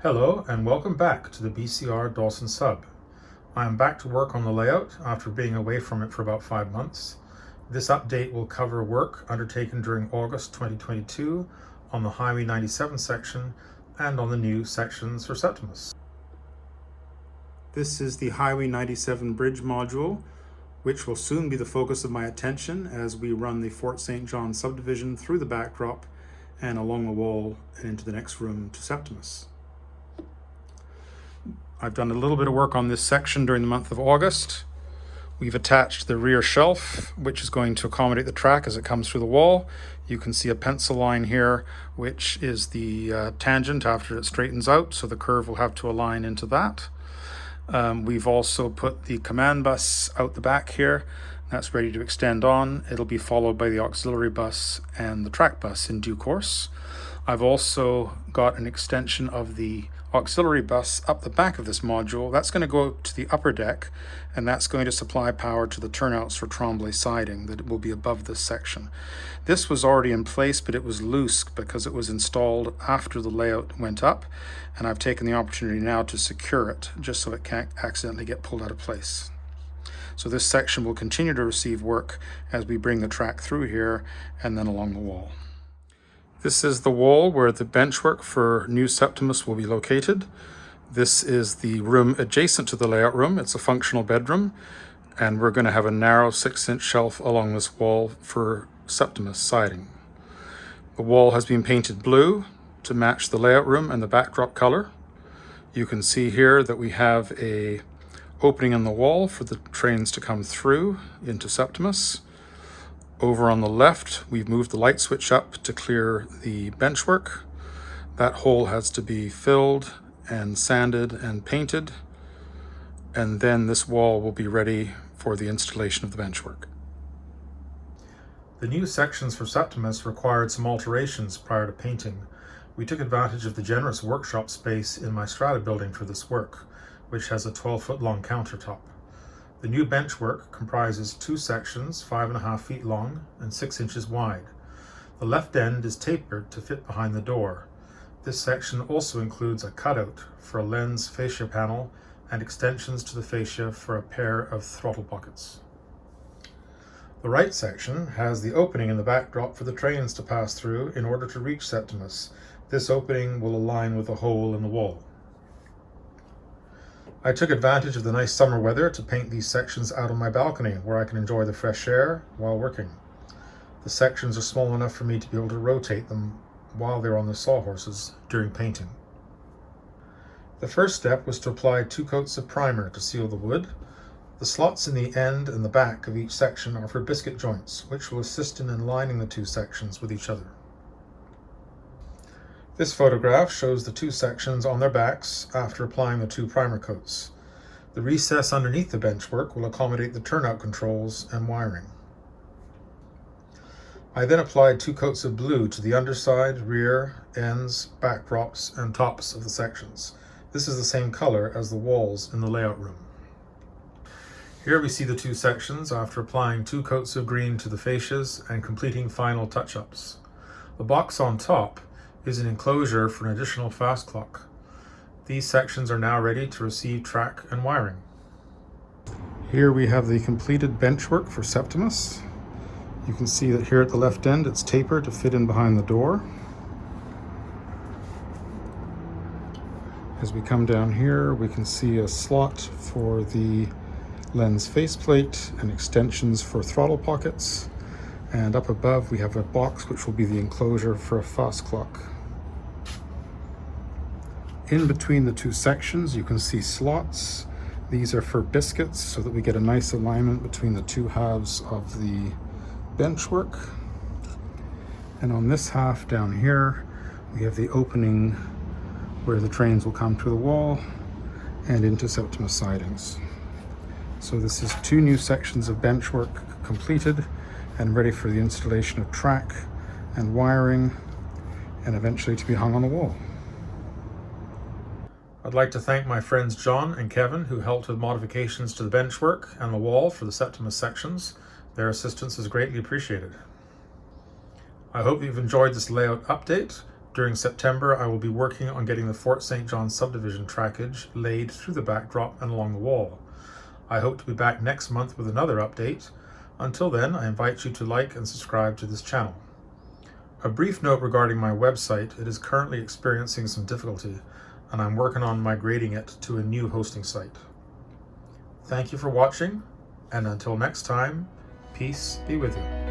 Hello and welcome back to the BCR Dawson sub. I am back to work on the layout after being away from it for about 5 months. This update will cover work undertaken during August 2022 on the Highway 97 section and on the new sections for Septimus. This is the Highway 97 bridge module, which will soon be the focus of my attention as we run the Fort St. John subdivision through the backdrop and along the wall and into the next room to Septimus. I've done a little bit of work on this section during the month of August. We've attached the rear shelf, which is going to accommodate the track as it comes through the wall. You can see a pencil line here, which is the tangent after it straightens out, so the curve will have to align into that. We've also put the command bus out the back here. That's ready to extend on. It'll be followed by the auxiliary bus and the track bus in due course. I've also got an extension of the auxiliary bus up the back of this module. That's going to go to the upper deck, and that's going to supply power to the turnouts for Tremblay siding that will be above this section. This was already in place, but it was loose because it was installed after the layout went up, and I've taken the opportunity now to secure it just so it can't accidentally get pulled out of place. So this section will continue to receive work as we bring the track through here and then along the wall. This is the wall where the benchwork for new Septimus will be located. This is the room adjacent to the layout room. It's a functional bedroom, and we're going to have a narrow 6-inch shelf along this wall for Septimus siding. The wall has been painted blue to match the layout room and the backdrop color. You can see here that we have a opening in the wall for the trains to come through into Septimus. Over on the left, we've moved the light switch up to clear the benchwork. That hole has to be filled and sanded and painted, and then this wall will be ready for the installation of the benchwork. The new sections for Septimus required some alterations prior to painting. We took advantage of the generous workshop space in my strata building for this work, which has a 12-foot long countertop. The new benchwork comprises 2 sections 5.5 feet long and 6 inches wide. The left end is tapered to fit behind the door. This section also includes a cutout for a lens fascia panel and extensions to the fascia for a pair of throttle pockets. The right section has the opening in the backdrop for the trains to pass through in order to reach Septimus. This opening will align with a hole in the wall. I took advantage of the nice summer weather to paint these sections out on my balcony where I can enjoy the fresh air while working. The sections are small enough for me to be able to rotate them while they're on the sawhorses during painting. The first step was to apply 2 coats of primer to seal the wood. The slots in the end and the back of each section are for biscuit joints, which will assist in aligning the 2 sections with each other. This photograph shows the 2 sections on their backs after applying the 2 primer coats. The recess underneath the benchwork will accommodate the turnout controls and wiring. I then applied 2 coats of blue to the underside, rear, ends, backdrops, and tops of the sections. This is the same color as the walls in the layout room. Here we see the 2 sections after applying 2 coats of green to the fascias and completing final touch-ups. The box on top is an enclosure for an additional fast clock. These sections are now ready to receive track and wiring. Here we have the completed benchwork for Septimus. You can see that here at the left end it's tapered to fit in behind the door. As we come down here, we can see a slot for the lens faceplate and extensions for throttle pockets. And up above we have a box which will be the enclosure for a fast clock. In between the 2 sections you can see slots. These are for biscuits so that we get a nice alignment between the 2 halves of the benchwork. And on this half down here we have the opening where the trains will come through the wall and into Septimus sidings. So this is 2 new sections of benchwork completed and ready for the installation of track and wiring and eventually to be hung on the wall. I'd like to thank my friends John and Kevin who helped with modifications to the benchwork and the wall for the Septimus sections. Their assistance is greatly appreciated. I hope you've enjoyed this layout update. During September, I will be working on getting the Fort St. John subdivision trackage laid through the backdrop and along the wall. I hope to be back next month with another update. Until then, I invite you to like and subscribe to this channel. A brief note regarding my website: it is currently experiencing some difficulty, and I'm working on migrating it to a new hosting site. Thank you for watching, and until next time, peace be with you.